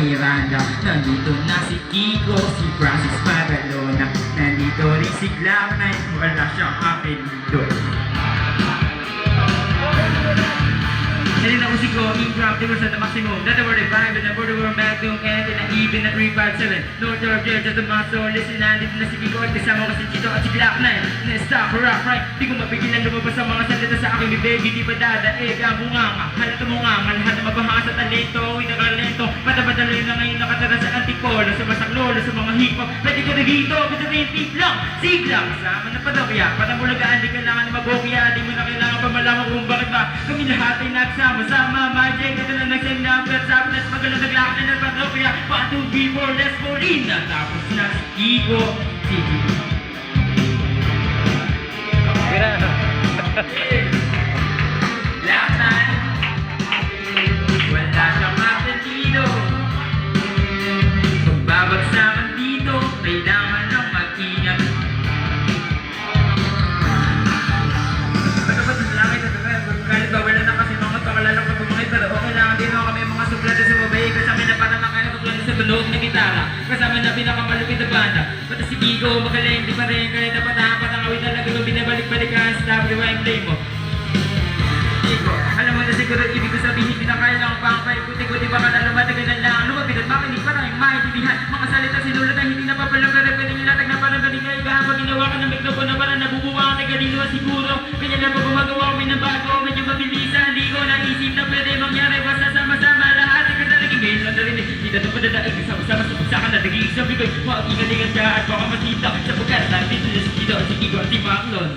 Miranda. Nandito na si Kiko, si Francis Magalona. Nandito rin si Cloud9, wala siyang apelido. And then si Go, Incorruptible at the maximum. That's the word revive and the word of back to end and even at 357. No third year, just a muscle. Listen, nandito na si Kiko at kasama ko si Chito at si Cloud9. Na-stop, rock, right? Di ko mapigilan lumabas ang mga salita sa aking bibig. Di ba dadaig ang bunganga? Halata mo nga, lahat na mabaha sa talento. Inakalento, matapadaloy na ngayon nakatara sa antipolo. Sa masaklolo, sa mga hip-hop. Pwede ka na dito, basta rin tip lang. Sigla, kasama na padokya. Patambulagaan, di kailangan na magokya. Di mo na kailangan pa malaman kung bakit ba kami lahat ay nagsama. Sama magic, ito na nagsinap at sabi na magalang naglak na nagpatokya. 1, 2, 3, 4, let's go in. Tapos na si Kiko, si Kiko. Laknan, wala siyang apelido. Pagbabagsakan dito, kailangan ng mag-ingat. Pagkapat sa langit at kahit ba wala na kasi mga pakalalong kapumangit, pero kailangan din kami mga suplado sa babae. Kasama na para makakatuklado sa tunog na gitara. Kasama na pinakamalupit na banda. Pati si Kiko, magaling, di pa rin kahit dapat ang awit talaga kung binabalik-balikan. Stop the wine play mo. Kiko, alam mo na siguro ibig ko sabihin, pinakailang pangkay. Kuti-kuti baka na lumatagal na lang. Lumapit at makinig para yung maintindihan. Mga salita sinulat na hindi napapalang pero pwedeng ilatag na parang galing kayo. Habang ginawa ka ng mikrofon na parang nabubuha ka na galino siguro. Kanya na pa gumagawa kami ng bago. Medyo mabilisan, hindi ko naisip na pwede mangyari. Basta sama-sama lahat ay kasalaging ngayon lang narinig. Hindi na ito padadaig kasama-sama sa pagsakan na naging sabi ko. Mag-ingalingan ka at baka masita. Sapagkat natin si Kiko at si Kiko at si Maclon.